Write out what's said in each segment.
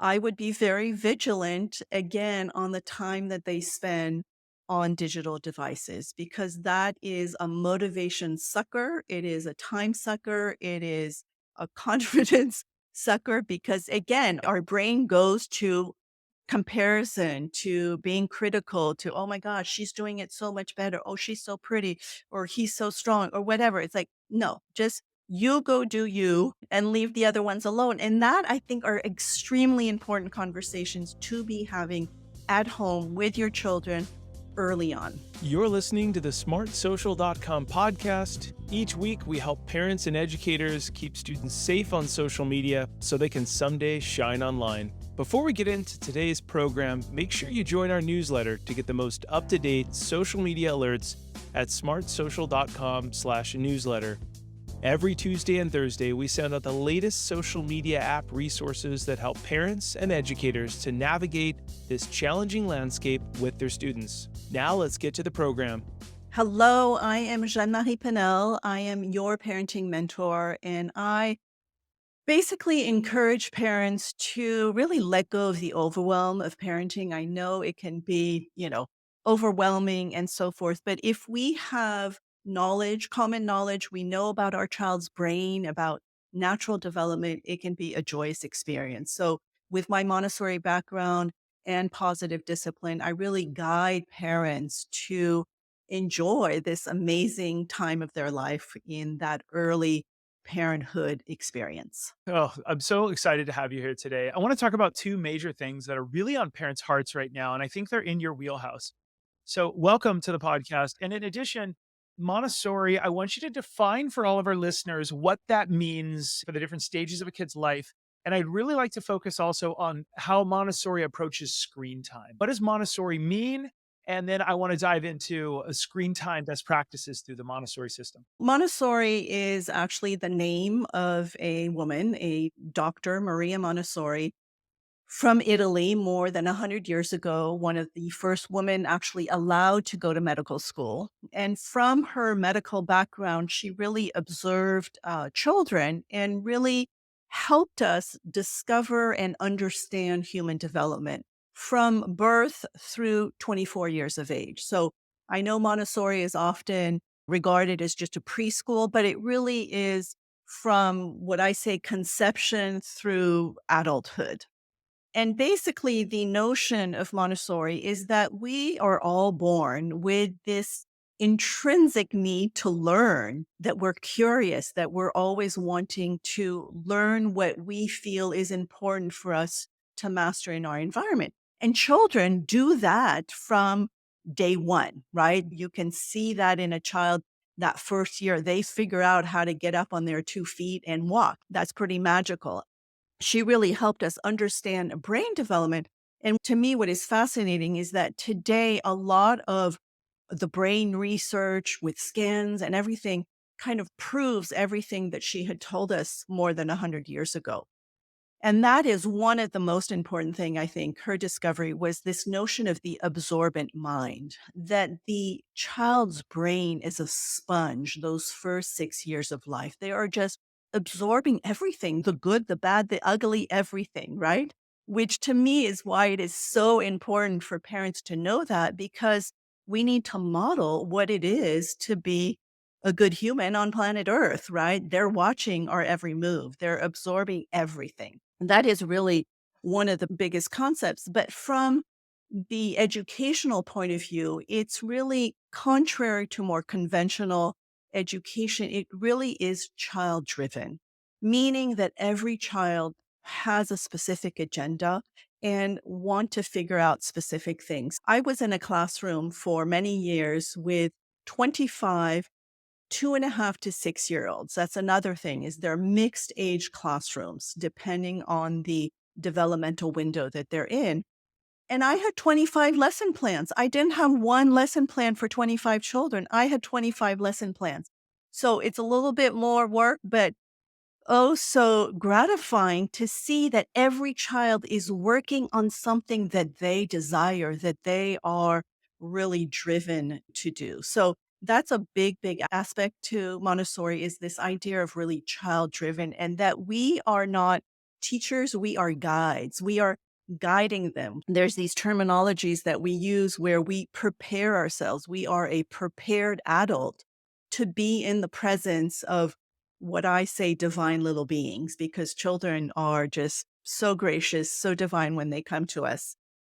I would be very vigilant again on the time that they spend on digital devices because that is a motivation sucker. It is a time sucker. It is a confidence sucker because, again, our brain goes to comparison, to being critical, to, oh my gosh, she's doing it so much better. Oh, she's so pretty, or he's so strong, or whatever. It's like, no, just you go do you and leave the other ones alone. And that I think are extremely important conversations to be having at home with your children early on. You're listening to the smartsocial.com podcast. Each week, we help parents and educators keep students safe on social media so they can someday shine online. Before we get into today's program, make sure you join our newsletter to get the most up-to-date social media alerts at smartsocial.com/newsletter. Every Tuesday and Thursday, we send out the latest social media app resources that help parents and educators to navigate this challenging landscape with their students. Now let's get to the program. Hello, I am Jeanne-Marie Paynel. I am your parenting mentor, and I basically encourage parents to really let go of the overwhelm of parenting. I know it can be, overwhelming and so forth, but if we have knowledge, common knowledge, we know about our child's brain, about natural development, it can be a joyous experience. So, with my Montessori background and positive discipline, I really guide parents to enjoy this amazing time of their life in that early parenthood experience. Oh, I'm so excited to have you here today. I want to talk about two major things that are really on parents' hearts right now, and I think they're in your wheelhouse. So, welcome to the podcast. And in addition, Montessori, I want you to define for all of our listeners what that means for the different stages of a kid's life. And I'd really like to focus also on how Montessori approaches screen time. What does Montessori mean? And then I want to dive into screen time best practices through the Montessori system. Montessori is actually the name of a woman, a Dr. Maria Montessori from Italy more than 100 years ago, one of the first women actually allowed to go to medical school. And from her medical background, she really observed children and really helped us discover and understand human development from birth through 24 years of age. So I know Montessori is often regarded as just a preschool, but it really is from what I say conception through adulthood. And basically, the notion of Montessori is that we are all born with this intrinsic need to learn, that we're curious, that we're always wanting to learn what we feel is important for us to master in our environment. And children do that from day one, right? You can see that in a child that first year, they figure out how to get up on their 2 feet and walk. That's pretty magical. She really helped us understand brain development. And to me, what is fascinating is that today, a lot of the brain research with scans and everything kind of proves everything that she had told us more than 100 years ago. And that is one of the most important thing, I think, her discovery was this notion of the absorbent mind, that the child's brain is a sponge those first 6 years of life. They are just absorbing everything, the good, the bad, the ugly, everything, right? Which to me is why it is so important for parents to know that because we need to model what it is to be a good human on planet Earth, right? They're watching our every move. They're absorbing everything. And that is really one of the biggest concepts. But from the educational point of view, it's really contrary to more conventional education. It really is child driven, meaning that every child has a specific agenda and want to figure out specific things. I was in a classroom for many years with 25 2.5 to 6 year olds. That's another thing is they're mixed age classrooms depending on the developmental window that they're in. And I had 25 lesson plans. I didn't have one lesson plan for 25 children. I had 25 lesson plans. So it's a little bit more work, but oh, so gratifying to see that every child is working on something that they desire, that they are really driven to do. So that's a big, big aspect to Montessori is this idea of really child driven and that we are not Teachers, we are guides. We are guiding them. There's these terminologies that we use where we prepare ourselves. We are a prepared adult to be in the presence of what I say divine little beings, because children are just so gracious, so divine when they come to us.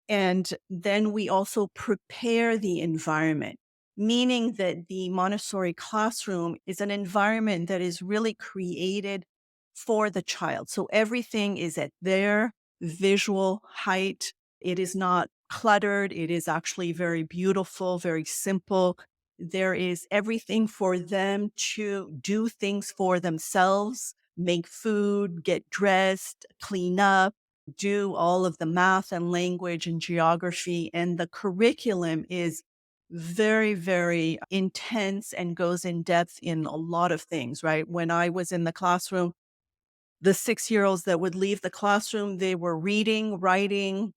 And then we also prepare the environment, meaning that the Montessori classroom is an environment that is really created for the child. So everything is at their visual height. It is not cluttered. It is actually very beautiful, very simple. There is everything for them to do things for themselves, make food, get dressed, clean up, do all of the math and language and geography. And the curriculum is very, very intense and goes in depth in a lot of things, right? When I was in the classroom, the 6-year-olds that would leave the classroom, they were reading, writing,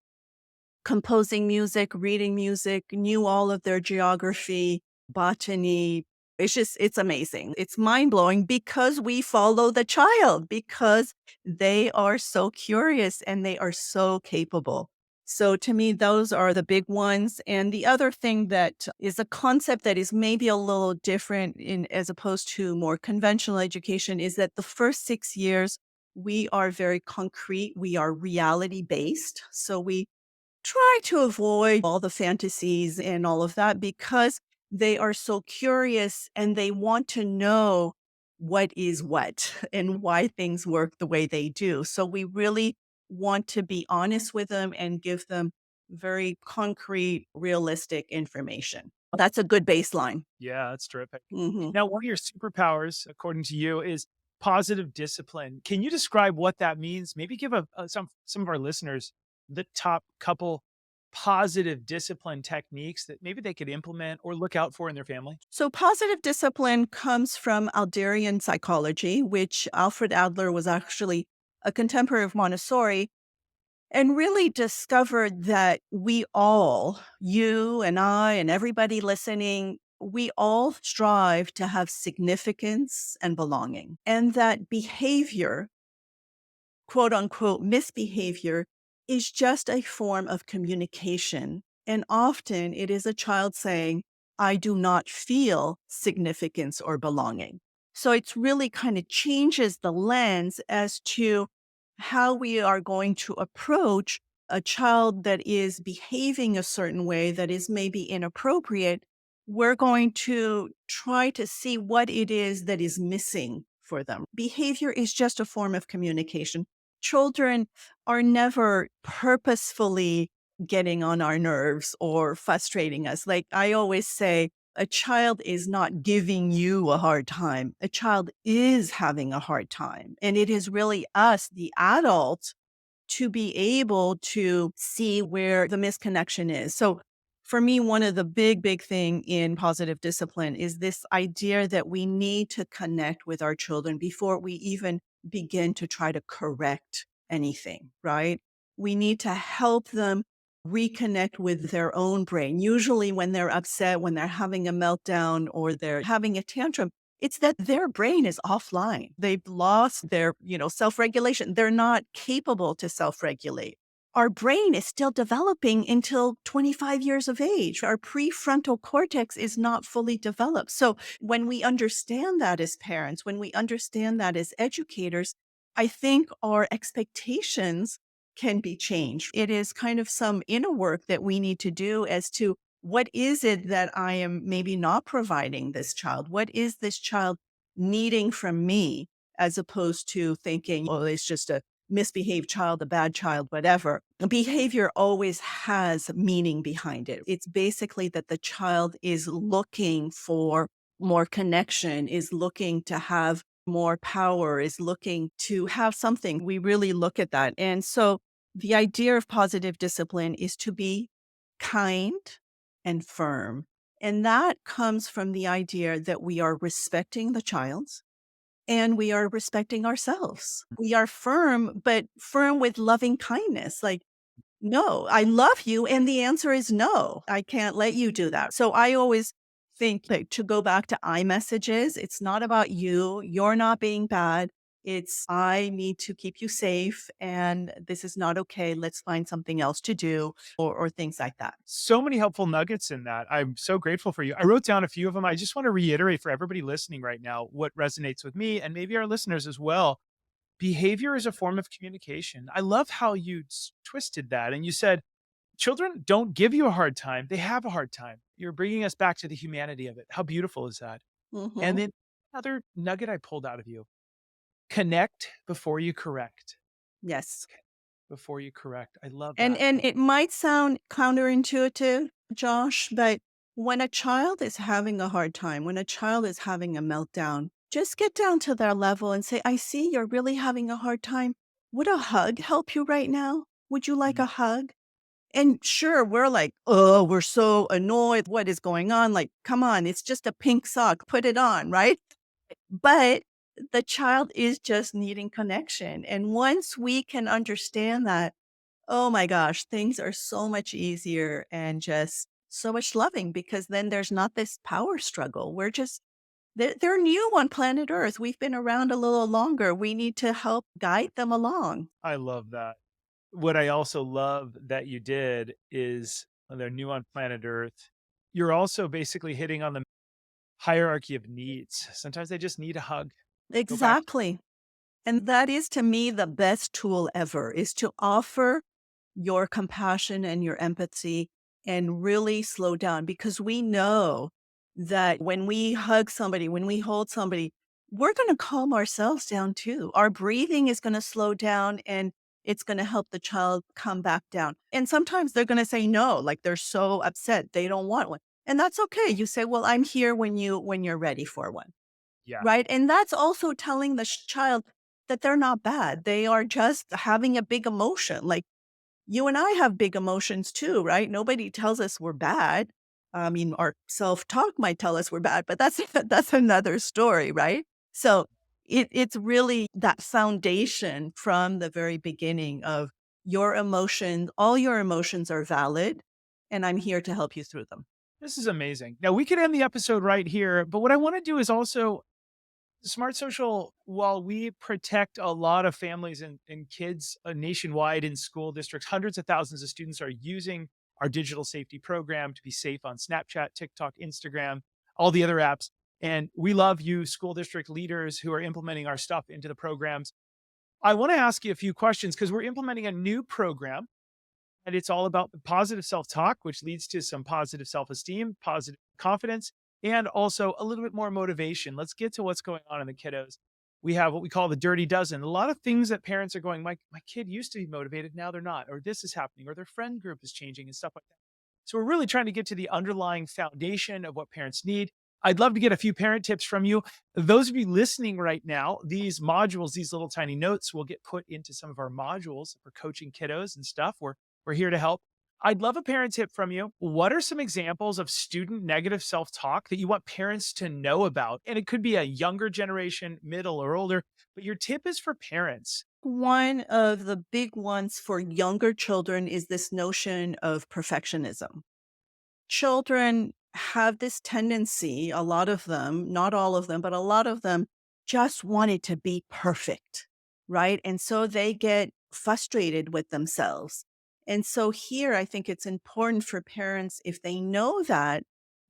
composing music, reading music, knew all of their geography, botany. It's amazing. It's mind blowing because we follow the child, because they are so curious and they are so capable. So to me, those are the big ones. And the other thing that is a concept that is maybe a little different in as opposed to more conventional education is that the first 6 years, we are very concrete. We are reality based. So we try to avoid all the fantasies and all of that because they are so curious and they want to know what is what and why things work the way they do. So we really want to be honest with them and give them very concrete, realistic information. That's a good baseline. Yeah, that's terrific. Mhm. Now, one of your superpowers, according to you, is positive discipline. Can you describe what that means? Maybe give some of our listeners the top couple positive discipline techniques that maybe they could implement or look out for in their family. So, positive discipline comes from Adlerian psychology, which Alfred Adler was actually a contemporary of Montessori and really discovered that we all, you and I, and everybody listening, we all strive to have significance and belonging, and that behavior, quote unquote, misbehavior is just a form of communication. And often it is a child saying, I do not feel significance or belonging. So it's really kind of changes the lens as to how we are going to approach a child that is behaving a certain way that is maybe inappropriate. We're going to try to see what it is that is missing for them. Behavior is just a form of communication. Children are never purposefully getting on our nerves or frustrating us. Like I always say, a child is not giving you a hard time. A child is having a hard time. And it is really us, the adult, to be able to see where the misconnection is. So for me, one of the big thing in positive discipline is this idea that we need to connect with our children before we even begin to try to correct anything, right? We need to help them reconnect with their own brain. Usually when they're upset, when they're having a meltdown or they're having a tantrum, it's that their brain is offline. They've lost their, self-regulation. They're not capable to self-regulate. Our brain is still developing until 25 years of age. Our prefrontal cortex is not fully developed. So when we understand that as parents, when we understand that as educators, I think our expectations can be changed. It is kind of some inner work that we need to do as to what is it that I am maybe not providing this child? What is this child needing from me? As opposed to thinking, oh, it's just a misbehaved child, a bad child, whatever. Behavior always has meaning behind it. It's basically that the child is looking for more connection, is looking to have more power, is looking to have something. We really look at that. And so the idea of positive discipline is to be kind and firm. And that comes from the idea that we are respecting the child and we are respecting ourselves. We are firm, but firm with loving kindness. Like, no, I love you. And the answer is no, I can't let you do that. So I always think like, to go back to I messages, it's not about you. You're not being bad. It's, I need to keep you safe and this is not okay. Let's find something else to do or things like that. So many helpful nuggets in that. I'm so grateful for you. I wrote down a few of them. I just want to reiterate for everybody listening right now what resonates with me and maybe our listeners as well. Behavior is a form of communication. I love how you twisted that. And you said, children don't give you a hard time, they have a hard time. You're bringing us back to the humanity of it. How beautiful is that? And Hmm. then another nugget I pulled out of you, connect before you correct. Yes. Before you correct. I love that. And it might sound counterintuitive, Josh, but when a child is having a hard time, when a child is having a meltdown, just get down to their level and say, I see you're really having a hard time. Would a hug help you right now? Would you like Mm, a hug? And sure, we're like, oh, we're so annoyed. What is going on? Like, come on, it's just a pink sock. Put it on, right? But the child is just needing connection. And once we can understand that, oh my gosh, things are so much easier and just so much loving because then there's not this power struggle. We're just, they're new on planet Earth. We've been around a little longer. We need to help guide them along. I love that. What I also love that you did is they're new on planet Earth. You're also basically hitting on the hierarchy of needs. Sometimes they just need a hug. Go back. Exactly. And that is to me the best tool ever is to offer your compassion and your empathy and really slow down because we know that when we hug somebody, when we hold somebody, we're going to calm ourselves down too. Our breathing is going to slow down and it's going to help the child come back down. And sometimes they're going to say no, like they're so upset they don't want one. And that's okay. You say, "Well, I'm here when you're ready for one." Yeah, Right? And that's also telling the child that they're not bad. They are just having a big emotion. Like you and I have big emotions too, right? Nobody tells us we're bad. I mean, our self-talk might tell us we're bad, but that's that's another story, right? So it's really that foundation from the very beginning of your emotions, all your emotions are valid, and I'm here to help you through them. this is amazing. Now we could end the episode right here, but what I want to do is also Smart Social, while we protect a lot of families and kids nationwide in school districts, hundreds of thousands of students are using our digital safety program to be safe on Snapchat, TikTok, Instagram, all the other apps. And we love you, school district leaders who are implementing our stuff into the programs. I want to ask you a few questions because we're implementing a new program and it's all about the positive self talk, which leads to some positive self esteem, positive confidence, and also a little bit more motivation. Let's get to what's going on in the kiddos. We have what we call the dirty dozen. A lot of things that parents are going, my kid used to be motivated, now they're not, or this is happening, or their friend group is changing and stuff like that. So we're really trying to get to the underlying foundation of what parents need. I'd love to get a few parent tips from you. Those of you listening right now, these modules, these little tiny notes will get put into some of our modules for coaching kiddos and stuff. We're here to help. I'd love a parent tip from you. What are some examples of student negative self talk that you want parents to know about? And it could be a younger generation, middle, or older, but your tip is for parents. One of the big ones for younger children is this notion of perfectionism. Children have this tendency, a lot of them, not all of them, but a lot of them just want it to be perfect, right? And so they get frustrated with themselves. And so here, I think it's important for parents, if they know that,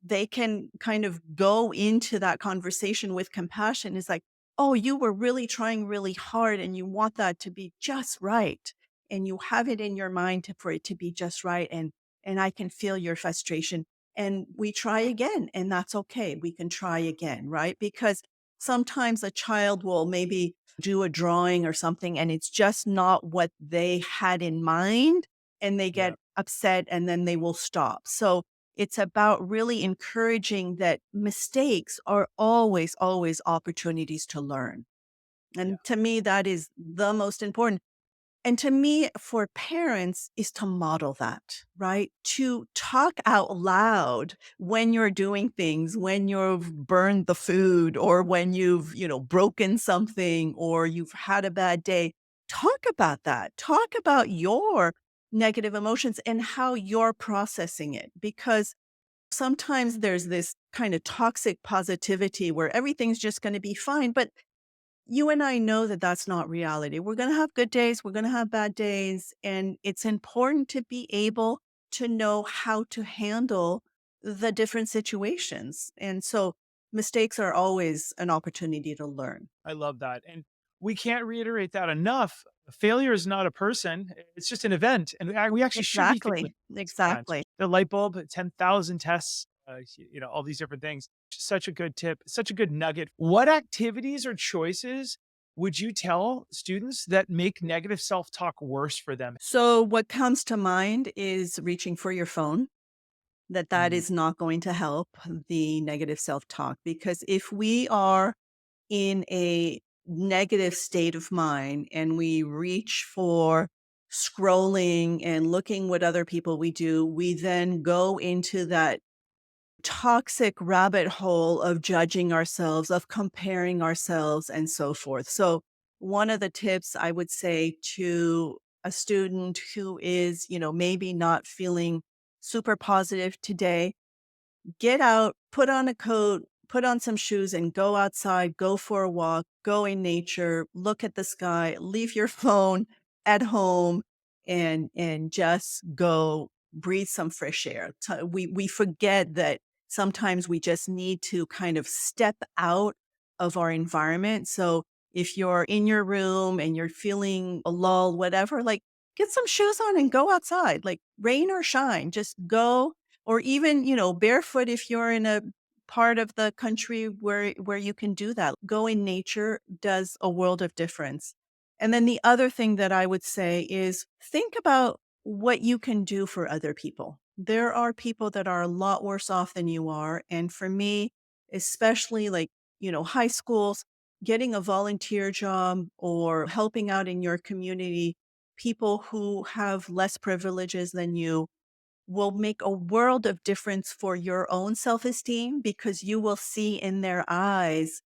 they can kind of go into that conversation with compassion. It's like, oh, you were really trying really hard and you want that to be just right. And you have it in your mind for it to be just right. And I can feel your frustration. And we try again, and that's okay. We can try again, right? Because sometimes a child will maybe do a drawing or something, and it's just not what they had in mind, and they Yeah. get upset and then they will stop. So it's about really encouraging that mistakes are always, always opportunities to learn. Yeah. And to me, that is the most important. And to me, for parents, is to model that, right? To talk out loud when you're doing things, when you've burned the food or when you've, broken something or you've had a bad day. Talk about that. Talk about your negative emotions and how you're processing it. Because sometimes there's this kind of toxic positivity where everything's just going to be fine. But you and I know that that's not reality. We're going to have good days, we're going to have bad days, and it's important to be able to know how to handle the different situations. And so mistakes are always an opportunity to learn. I love that. And we can't reiterate that enough. Failure is not a person, it's just an event. And we actually should be thinking Exactly. as parents. Exactly. The light bulb, 10,000 tests, all these different things. Such a good tip, such a good nugget. What activities or choices would you tell students that make negative self talk worse for them? So what comes to mind is reaching for your phone. That Mm, is not going to help the negative self-talk, because if we are in a negative state of mind and we reach for scrolling and looking what other people we do, we then go into that toxic rabbit hole of judging ourselves, of comparing ourselves, and so forth. So, one of the tips I would say to a student who is, maybe not feeling super positive today, get out, put on a coat, put on some shoes, and go outside, go for a walk, go in nature, look at the sky, leave your phone at home, and just go breathe some fresh air. We forget that sometimes we just need to kind of step out of our environment. So if you're in your room and you're feeling a lull, whatever, like, get some shoes on and go outside, like rain or shine, just go. Or even, barefoot if you're in a part of the country where you can do that. Go in nature does a world of difference. And then the other thing that I would say is think about what you can do for other people. There are people that are a lot worse off than you are. And for me, especially like, high schools, getting a volunteer job or helping out in your community, people who have less privileges than you will make a world of difference for your own self-esteem, because you will see in their eyes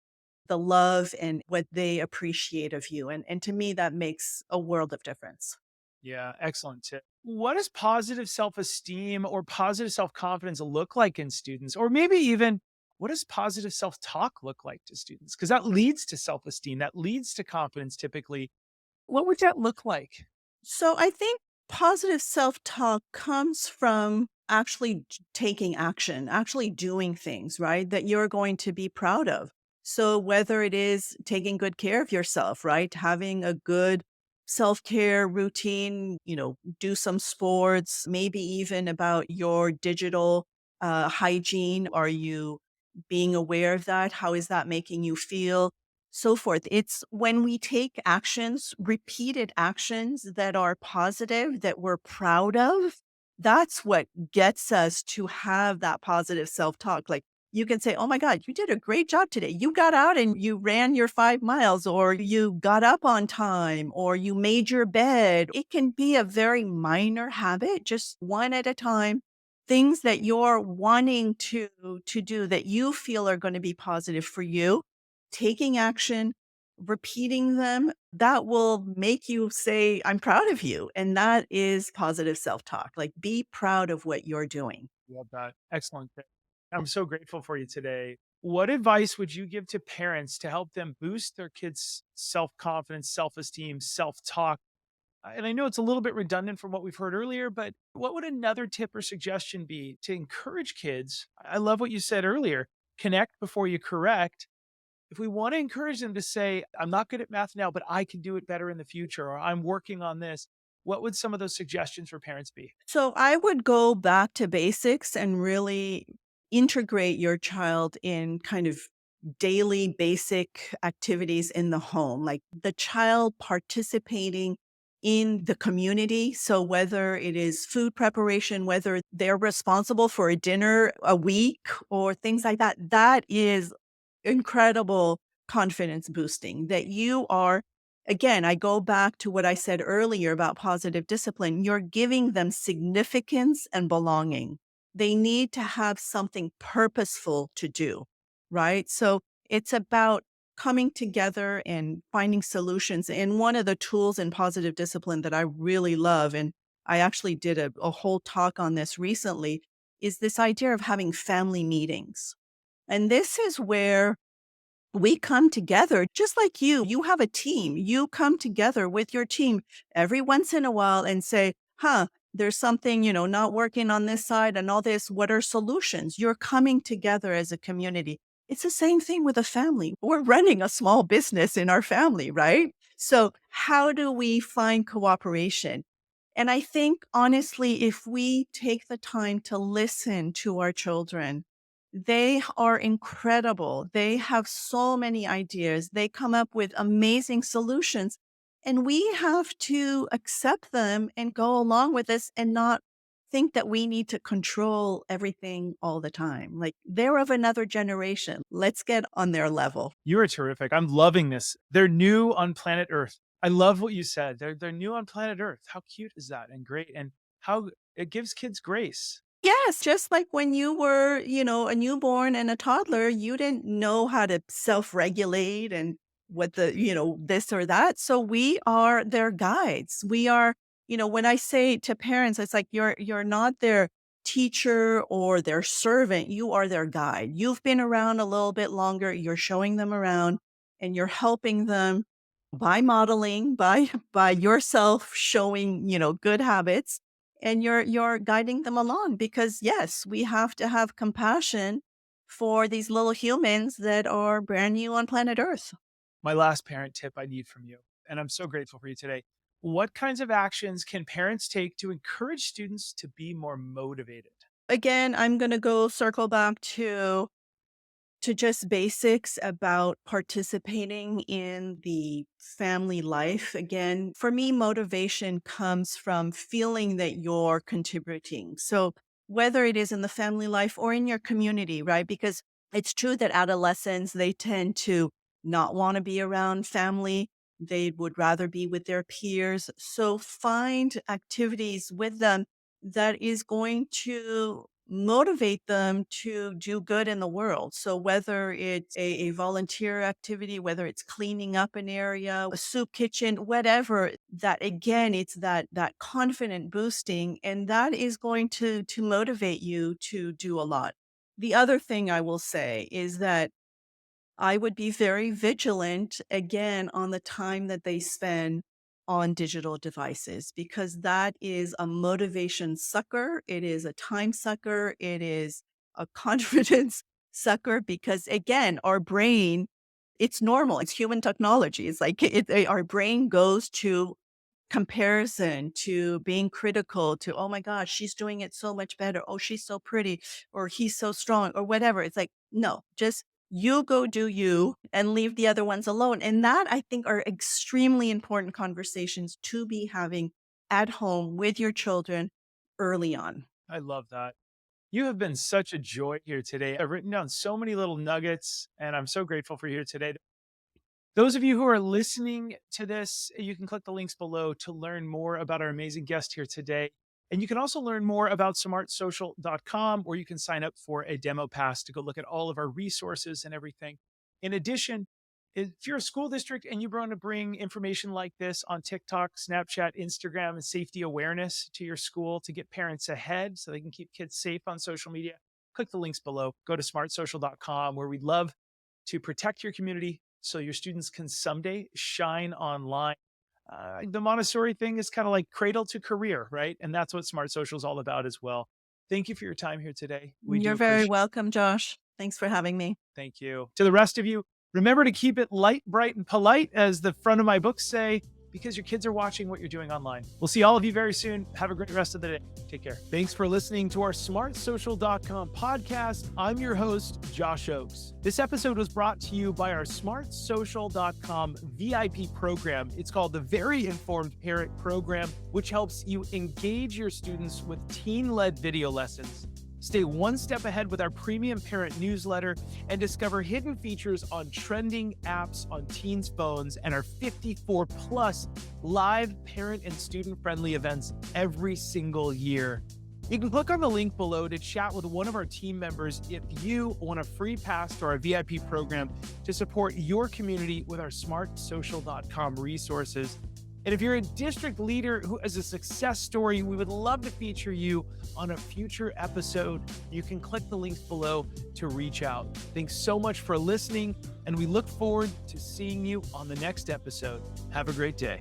the love and what they appreciate of you. And to me, that makes a world of difference. yeah, excellent tip. What does positive self esteem or positive self confidence look like in students? Or maybe even what does positive self talk look like to students? Because that leads to self esteem, that leads to confidence typically. What would that look like? So I think positive self talk comes from actually taking action, actually doing things, right? That you're going to be proud of. So whether it is taking good care of yourself, right? Having a good self care routine, do some sports, maybe even about your digital hygiene. Are you being aware of that? How is that making you feel? So forth. It's when we take actions, repeated actions that are positive, that we're proud of, that's what gets us to have that positive self talk. Like, you can say, oh my God, you did a great job today. You got out and you ran your 5 miles, or you got up on time, or you made your bed. It can be a very minor habit, just one at a time. Things that you're wanting to do that you feel are going to be positive for you, taking action, repeating them, that will make you say, I'm proud of you. And that is positive self talk. Like, be proud of what you're doing. Love that. Excellent tip. I'm so grateful for you today. What advice would you give to parents to help them boost their kids' self confidence, self esteem, self talk? And I know it's a little bit redundant from what we've heard earlier, but what would another tip or suggestion be to encourage kids? I love what you said earlier, connect before you correct. If we want to encourage them to say, I'm not good at math now, but I can do it better in the future, or I'm working on this, what would some of those suggestions for parents be? So I would go back to basics and really integrate your child in kind of daily basic activities in the home, like the child participating in the community. So whether it is food preparation, whether they're responsible for a dinner a week or things like that, that is incredible confidence boosting. That you are, again, I go back to what I said earlier about positive discipline. You're giving them significance and belonging. They need to have something purposeful to do, right? So it's about coming together and finding solutions. And one of the tools in positive discipline that I really love, and I actually did a whole talk on this recently, is this idea of having family meetings. And this is where We come together just like you have a team. You come together with your team every once in a while and say, huh, there's something, not working on this side and all this. What are solutions? You're coming together as a community. It's the same thing with a family. We're running a small business in our family, right? So, how do we find cooperation? And I think, honestly, if we take the time to listen to our children, they are incredible. They have so many ideas. They come up with amazing solutions. And we have to accept them and go along with this and not think that we need to control everything all the time. Like they're of another generation. Let's get on their level. You are terrific. I'm loving this. They're new on planet Earth. I love what you said. They're new on planet Earth. How cute is that? And great. And how it gives kids grace. Yes, just like when you were, a newborn and a toddler, you didn't know how to self-regulate and what this or that. So we are their guides. We are, when I say to parents, it's like you're not their teacher or their servant. You are their guide. You've been around a little bit longer. You're showing them around and you're helping them by modeling, by by yourself showing, good habits and you're guiding them along because yes, we have to have compassion for these little humans that are brand new on planet Earth. My last parent tip I need from you, and I'm so grateful for you today. What kinds of actions can parents take to encourage students to be more motivated? Again, I'm going to go circle back to just basics about participating in the family life. Again, for me, motivation comes from feeling that you're contributing. So, whether it is in the family life or in your community, right? Because it's true that adolescents, they tend to not want to be around family. They would rather be with their peers. So, find activities with them that is going to motivate them to do good in the world. So whether it's a volunteer activity, whether it's cleaning up an area, a soup kitchen, whatever, that again, it's that confident boosting, and that is going to motivate you to do a lot. The other thing I will say is that I would be very vigilant again on the time that they spend on digital devices because that is a motivation sucker. It is a time sucker. It is a confidence sucker because again, our brain, it's normal. It's human technology. It's like our brain goes to comparison, to being critical, to, oh my gosh, she's doing it so much better. Oh, she's so pretty, or he's so strong, or whatever. It's like, no, just you go do you and leave the other ones alone. And that I think are extremely important conversations to be having at home with your children early on. I love that. You have been such a joy here today. I've written down so many little nuggets, and I'm so grateful for you here today. Those of you who are listening to this, you can click the links below to learn more about our amazing guest here today. And you can also learn more about smartsocial.com, where you can sign up for a demo pass to go look at all of our resources and everything. In addition, if you're a school district and you want to bring information like this on TikTok, Snapchat, Instagram, and safety awareness to your school to get parents ahead so they can keep kids safe on social media, click the links below. Go to smartsocial.com, where we'd love to protect your community so your students can someday shine online. The Montessori thing is kind of like cradle to career, right? And that's what Smart Social is all about as well. Thank you for your time here today. We do You're very appreciate it. welcome, Josh. Thanks for having me. Thank you. To the rest of you, remember to keep it light, bright, and polite, as the front of my books say, because your kids are watching what you're doing online. We'll see all of you very soon. Have a great rest of the day. Take care. Thanks for listening to our smartsocial.com podcast. I'm your host, Josh Ochs. This episode was brought to you by our smartsocial.com VIP program. It's called the Very Informed Parent Program, which helps you engage your students with teen-led video lessons. Stay one step ahead with our premium parent newsletter and discover hidden features on trending apps on teens' phones and our 54 plus live parent and student friendly events every single year. You can click on the link below to chat with one of our team members if you want a free pass to our VIP program to support your community with our smartsocial.com resources. And if you're a district leader who has a success story, we would love to feature you on a future episode. You can click the links below to reach out. Thanks so much for listening, and we look forward to seeing you on the next episode. Have a great day.